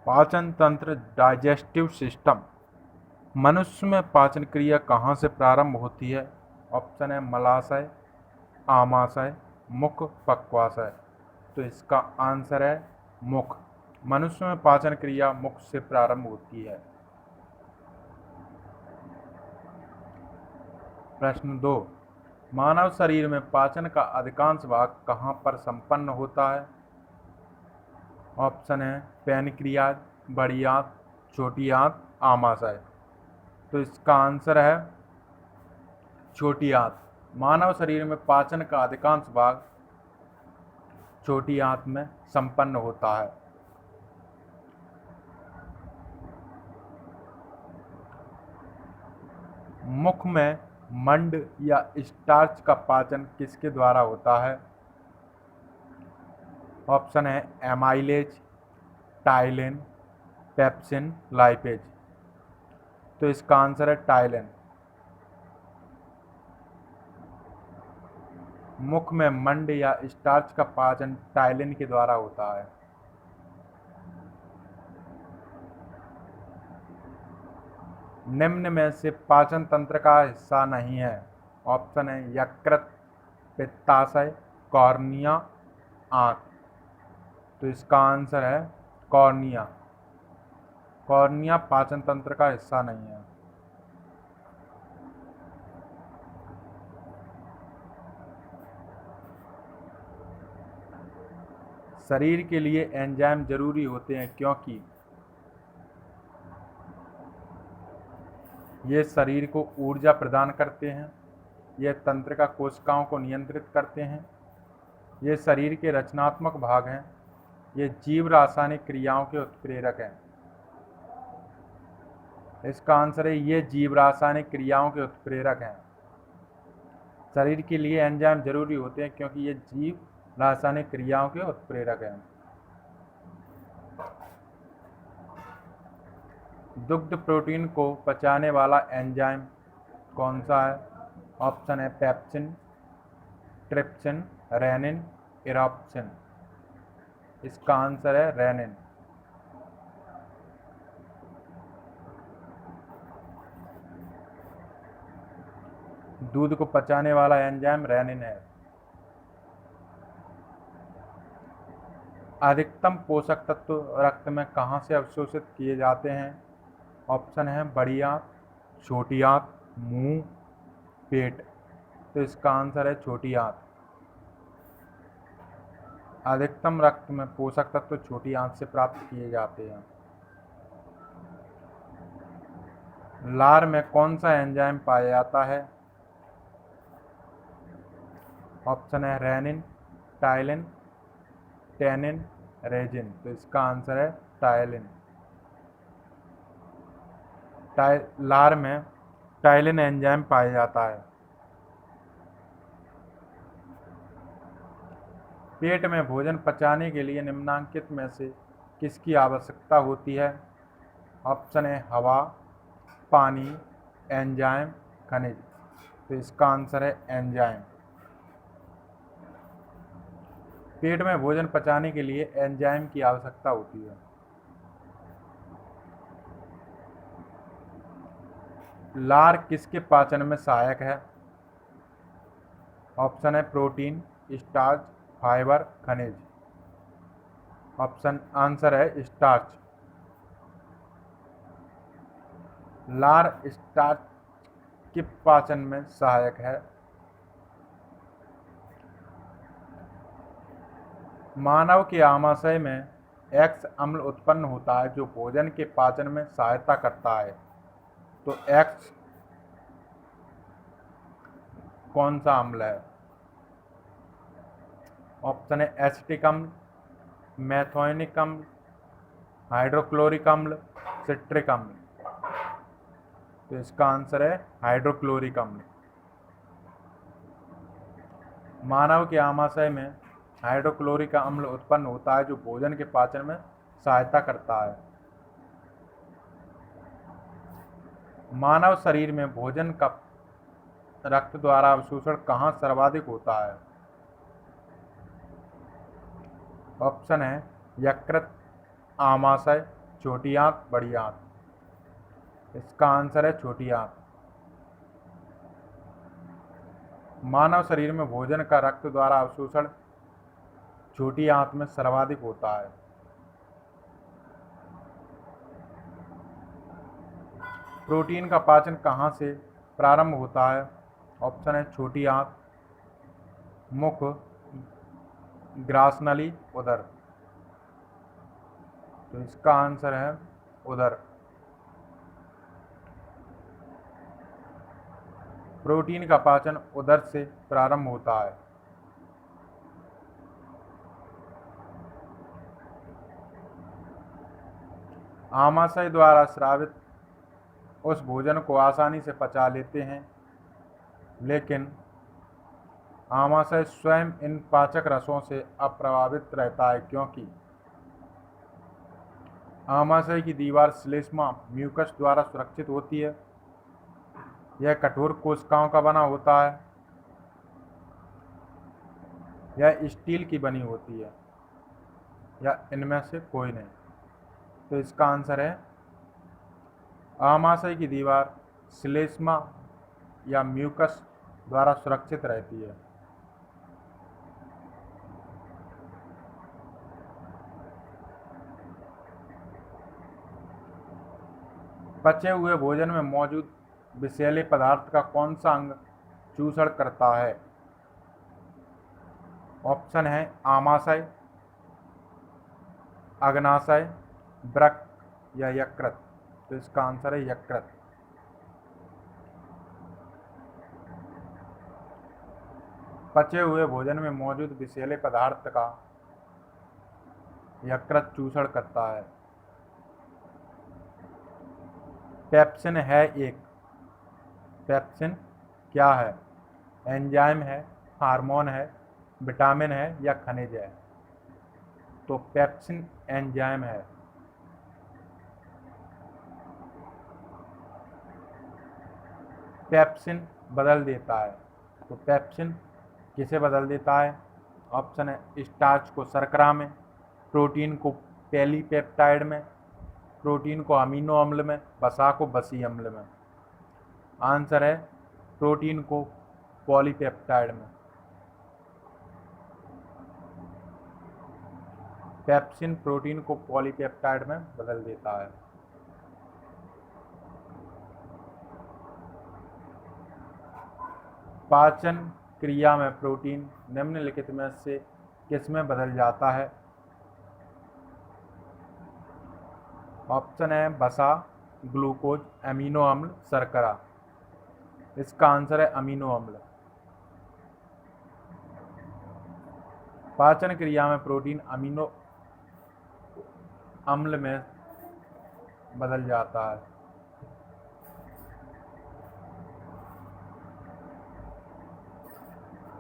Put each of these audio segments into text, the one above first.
पाचन तंत्र, digestive system. मनुष्य में पाचन क्रिया कहाँ से प्रारंभ होती है? ऑप्शन है मलाशय, आमाशय, मुख, पक्वाशय। तो इसका आंसर है मुख। मनुष्य में पाचन क्रिया मुख से प्रारंभ होती है। प्रश्न 2, मानव शरीर में पाचन का अधिकांश भाग कहाँ पर संपन्न होता है? ऑप्शन है पैनक्रियाज, बड़ी आंत, छोटी आंत, आमाशय। तो इसका आंसर है छोटी आंत। मानव शरीर में पाचन का अधिकांश भाग छोटी आंत में संपन्न होता है। मुख में मंड या स्टार्च का पाचन किसके द्वारा होता है? ऑप्शन है एमाइलेज, टाइलिन, पेप्सिन, लाइपेज। तो इसका आंसर है टाइलिन। मुख में मंड या स्टार्च का पाचन टाइलिन के द्वारा होता है। निम्न में से पाचन तंत्र का हिस्सा नहीं है। ऑप्शन है यकृत, पित्ताशय, कॉर्निया, आंत। तो इसका आंसर है कॉर्निया। कॉर्निया पाचन तंत्र का हिस्सा नहीं है। शरीर के लिए एंजाइम जरूरी होते हैं क्योंकि ये शरीर को ऊर्जा प्रदान करते हैं, ये तंत्रिका कोशिकाओं को नियंत्रित करते हैं, ये शरीर के रचनात्मक भाग हैं, ये जीव रासायनिक क्रियाओं के उत्प्रेरक हैं। इसका आंसर है ये जीव रासायनिक क्रियाओं के उत्प्रेरक हैं। शरीर के लिए एंजाइम जरूरी होते हैं क्योंकि ये जीव रासायनिक क्रियाओं के उत्प्रेरक हैं। दुग्ध प्रोटीन को पचाने वाला एंजाइम कौन सा है? ऑप्शन है पेप्सिन, ट्रिप्सिन, रेनिन, इरॉप्सिन। इसका आंसर है रेनिन। दूध को पचाने वाला एंजाइम रेनिन है। अधिकतम पोषक तत्व रक्त में कहाँ से अवशोषित किए जाते हैं? ऑप्शन है बड़ी आंत, छोटी आंत, मुंह, पेट। तो इसका आंसर है छोटी आंत। अधिकतम रक्त में पोषक तत्व छोटी आंत से प्राप्त किए जाते हैं। लार में कौन सा एंजाइम पाया जाता है? ऑप्शन है रेनिन, टाइलिन, टेनिन, रेजिन। तो इसका आंसर है टाइलिन। लार में टाइलिन एंजाइम पाया जाता है। पेट में भोजन पचाने के लिए निम्नलिखित में से किसकी आवश्यकता होती है? ऑप्शन है हवा, पानी, एंजाइम, खनिज। तो इसका आंसर है एंजाइम। पेट में भोजन पचाने के लिए एंजाइम की आवश्यकता होती है। लार किसके पाचन में सहायक है? ऑप्शन है प्रोटीन, स्टार्च, फाइबर, खनिज। ऑप्शन आंसर है स्टार्च। लार स्टार्च के पाचन में सहायक है। मानव के आमाशय में एक्स अम्ल उत्पन्न होता है जो भोजन के पाचन में सहायता करता है। तो एक्स कौन सा अम्ल है? ऑप्शन है एसिटिक अम्ल, मैथोनिक अम्ल, हाइड्रोक्लोरिक अम्ल, सिट्रिक अम्ल। तो इसका आंसर है हाइड्रोक्लोरिक अम्ल। मानव के आमाशय में हाइड्रोक्लोरिक अम्ल उत्पन्न होता है जो भोजन के पाचन में सहायता करता है। मानव शरीर में भोजन का रक्त द्वारा अवशोषण कहाँ सर्वाधिक होता है? ऑप्शन है यकृत, आमाशय, छोटी आंत, बड़ी आंत। इसका आंसर है छोटी आंत। मानव शरीर में भोजन का रक्त द्वारा अवशोषण छोटी आंत में सर्वाधिक होता है। प्रोटीन का पाचन कहाँ से प्रारंभ होता है? ऑप्शन है छोटी आंत, मुख, ग्रासनली, उदर। तो इसका आंसर है उदर। प्रोटीन का पाचन उदर से प्रारंभ होता है। आमाशय द्वारा स्रावित उस भोजन को आसानी से पचा लेते हैं, लेकिन आमाशय स्वयं इन पाचक रसों से अप्रभावित रहता है, क्योंकि आमाशय की दीवार श्लेष्मा म्यूकस द्वारा सुरक्षित होती है। यह कठोर कोशिकाओं का बना होता है। यह स्टील की बनी होती है, या इनमें से कोई नहीं। तो इसका आंसर है आमाशय की दीवार श्लेष्मा या म्यूकस द्वारा सुरक्षित रहती है। पचे हुए भोजन में मौजूद विषैले पदार्थ का कौन सा अंग चूषण करता है? ऑप्शन है आमाशय, अग्नाशय, वृक्क या यकृत। तो इसका आंसर है यकृत। पचे हुए भोजन में मौजूद विषैले पदार्थ का यकृत चूषण करता है। पेप्सिन है एक। पेप्सिन क्या है? एंजाइम है, हार्मोन है, विटामिन है या खनिज है? तो पेप्सिन एंजाइम है। पेप्सिन बदल देता है। तो पेप्सिन किसे बदल देता है? ऑप्शन है स्टार्च को शर्करा में, प्रोटीन को पॉलीपेप्टाइड में, प्रोटीन को अमीनो अम्ल में, वसा को वसी अम्ल में। आंसर है प्रोटीन को पॉलीपेप्टाइड में। पेप्सिन प्रोटीन को पॉलीपेप्टाइड में बदल देता है। पाचन क्रिया में प्रोटीन निम्नलिखित में से किस में बदल जाता है? ऑप्शन है वसा, ग्लूकोज, अमीनो अम्ल, शर्करा। इसका आंसर है अमीनो अम्ल। पाचन क्रिया में प्रोटीन अमीनो अम्ल में बदल जाता है।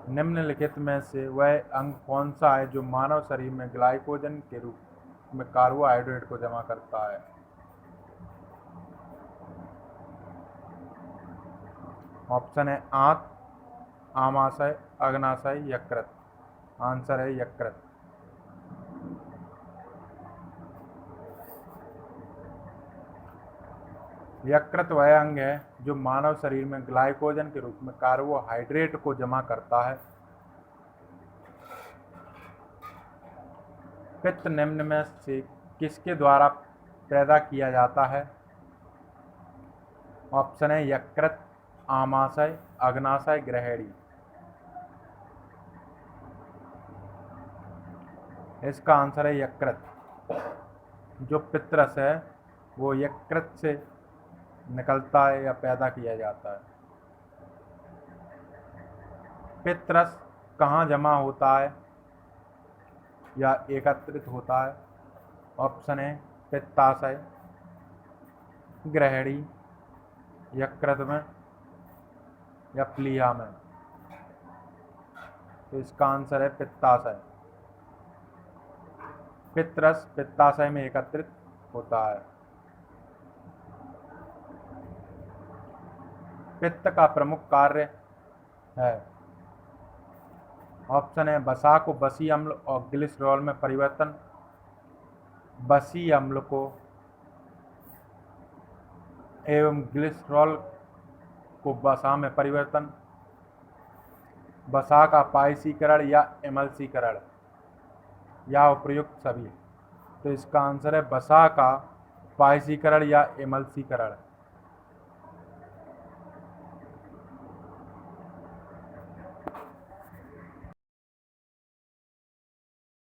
निम्नलिखित में से वह अंग कौन सा है जो मानव शरीर में ग्लाइकोजन के रूप में कार्बोहाइड्रेट को जमा करता है? ऑप्शन है आंत, आमाशय, अग्नाशय, यकृत। आंसर है यकृत। यकृत वह अंग है जो मानव शरीर में ग्लाइकोजन के रूप में कार्बोहाइड्रेट को जमा करता है। पित्त निम्न में से किसके द्वारा पैदा किया जाता है? ऑप्शन है यकृत, आमाशय, अग्नाशय, ग्रहेड़ी। इसका आंसर है यकृत। जो पित्तरस है वो यकृत से निकलता है या पैदा किया जाता है। पित्तरस कहाँ जमा होता है या एकत्रित होता है? ऑप्शन है पित्ताशय, ग्रहेड़ी, यकृत में या प्लीहा में। तो इसका आंसर है पित्ताशय। पित्तरस पित्ताशय में एकत्रित होता है। पित्त का प्रमुख कार्य है। ऑप्शन है वसा को वसी अम्ल और ग्लिसरॉल में परिवर्तन, वसी अम्ल को एवं ग्लिसरॉल को वसा में परिवर्तन, वसा का पायसीकरण या एमल्सीकरण, या उपयुक्त सभी। तो इसका आंसर है वसा का पायसीकरण या एमल्सीकरण।